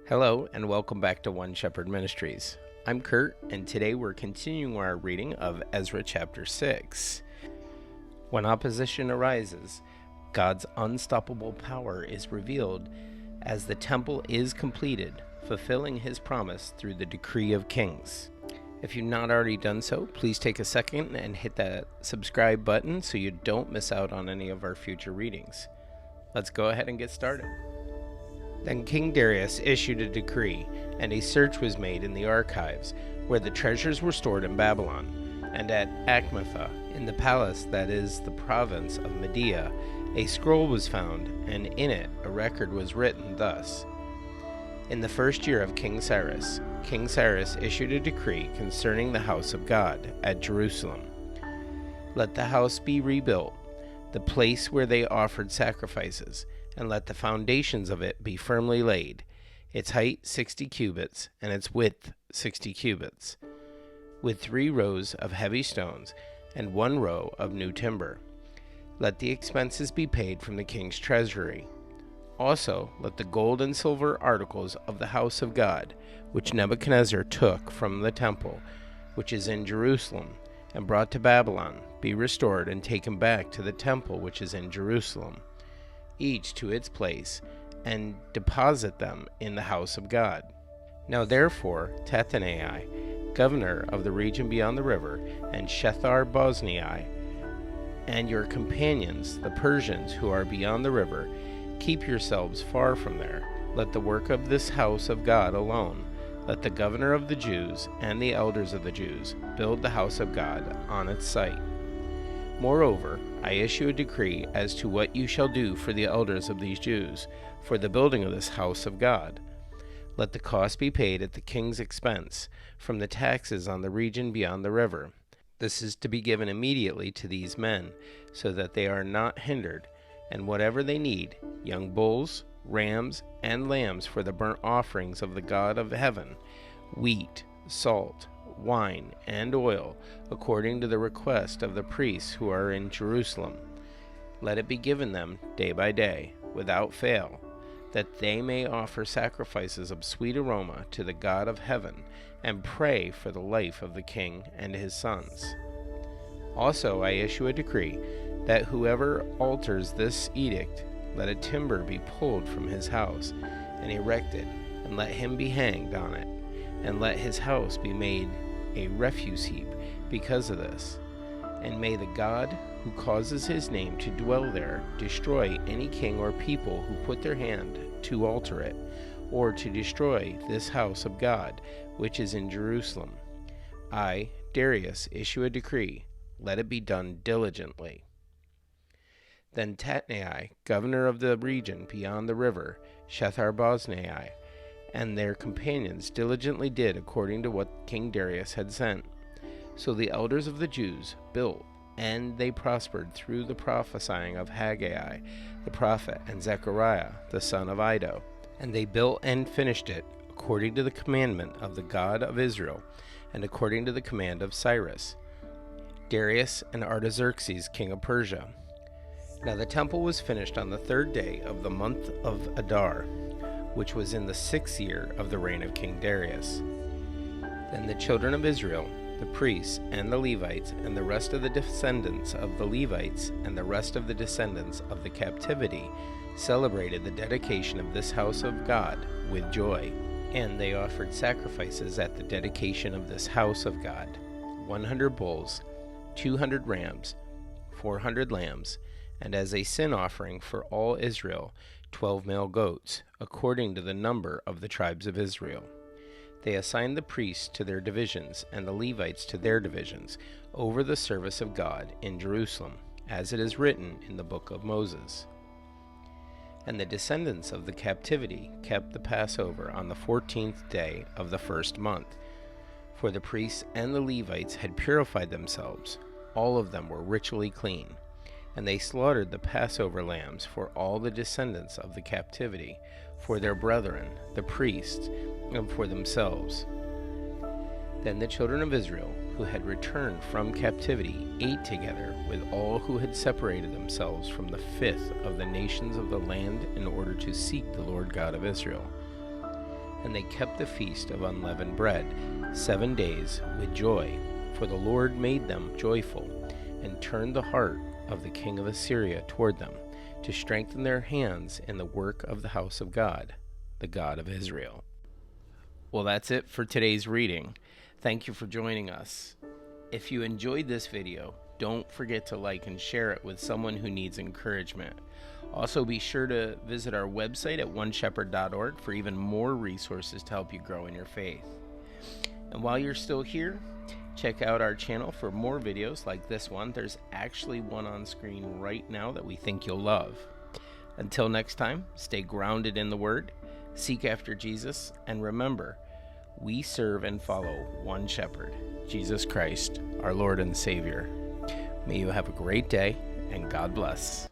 Hello and welcome back to One Shepherd Ministries. I'm Kurt, and today we're continuing our reading of Ezra chapter 6. When opposition arises, God's unstoppable power is revealed as the temple is completed, fulfilling his promise through the decree of kings. If you've not already done so, please take a second and hit that subscribe button so you don't miss out on any of our future readings. Let's go ahead and get started. Then King Darius issued a decree, and a search was made in the archives, where the treasures were stored in Babylon, and at Achmetha, in the palace that is the province of Media, a scroll was found, and in it a record was written thus. In the first year of King Cyrus issued a decree concerning the house of God at Jerusalem. Let the house be rebuilt, the place where they offered sacrifices, and let the foundations of it be firmly laid, its height 60 cubits, and its width 60 cubits, with 3 rows of heavy stones, and 1 row of new timber. Let the expenses be paid from the king's treasury. Also, let the gold and silver articles of the house of God, which Nebuchadnezzar took from the temple, which is in Jerusalem, and brought to Babylon, be restored and taken back to the temple which is in Jerusalem, each to its place, and deposit them in the house of God. Now therefore Tattenai, governor of the region beyond the river, and Shethar-Boznai, and your companions, the Persians who are beyond the river, keep yourselves far from there. Let the work of this house of God alone. Let the governor of the Jews and the elders of the Jews build the house of God on its site. Moreover, I issue a decree as to what you shall do for the elders of these Jews, for the building of this house of God. Let the cost be paid at the king's expense, from the taxes on the region beyond the river. This is to be given immediately to these men, so that they are not hindered, and whatever they need, young bulls, rams, and lambs for the burnt offerings of the God of heaven, wheat, salt, wine, and oil, according to the request of the priests who are in Jerusalem. Let it be given them day by day, without fail, that they may offer sacrifices of sweet aroma to the God of heaven, and pray for the life of the king and his sons. Also I issue a decree that whoever alters this edict, let a timber be pulled from his house and erected, and let him be hanged on it, and let his house be made a refuse heap because of this. And may the God who causes his name to dwell there destroy any king or people who put their hand to alter it, or to destroy this house of God which is in Jerusalem. I, Darius, issue a decree. Let it be done diligently. Then Tattenai, governor of the region beyond the river, Shethar-Boznai, and their companions diligently did according to what King Darius had sent. So the elders of the Jews built, and they prospered through the prophesying of Haggai the prophet and Zechariah the son of Iddo. And they built and finished it according to the commandment of the God of Israel, and according to the command of Cyrus, Darius, and Artaxerxes king of Persia. Now the temple was finished on the 3rd day of the month of Adar, which was in the 6th year of the reign of King Darius. Then the children of Israel, the priests and the Levites, and the rest of the descendants of the Levites, and the rest of the descendants of the captivity, celebrated the dedication of this house of God with joy. And they offered sacrifices at the dedication of this house of God, 100 bulls, 200 rams, 400 lambs, and as a sin offering for all Israel, 12 male goats, according to the number of the tribes of Israel. They assigned the priests to their divisions, and the Levites to their divisions, over the service of God in Jerusalem, as it is written in the book of Moses. And the descendants of the captivity kept the Passover on the 14th day of the 1st month. For the priests and the Levites had purified themselves, all of them were ritually clean. And they slaughtered the Passover lambs for all the descendants of the captivity, for their brethren, the priests, and for themselves. Then the children of Israel, who had returned from captivity, ate together with all who had separated themselves from the fifth of the nations of the land in order to seek the Lord God of Israel. And they kept the feast of unleavened bread 7 days with joy, for the Lord made them joyful, and turned the heart of the king of Assyria toward them, to strengthen their hands in the work of the house of God, the God of Israel. Well, that's it for today's reading. Thank you for joining us. If you enjoyed this video, don't forget to like and share it with someone who needs encouragement. Also, be sure to visit our website at oneshepherd.org for even more resources to help you grow in your faith. And while you're still here, check out our channel for more videos like this one. There's actually one on screen right now that we think you'll love. Until next time, stay grounded in the Word, seek after Jesus, and remember, we serve and follow one shepherd, Jesus Christ, our Lord and Savior. May you have a great day, and God bless.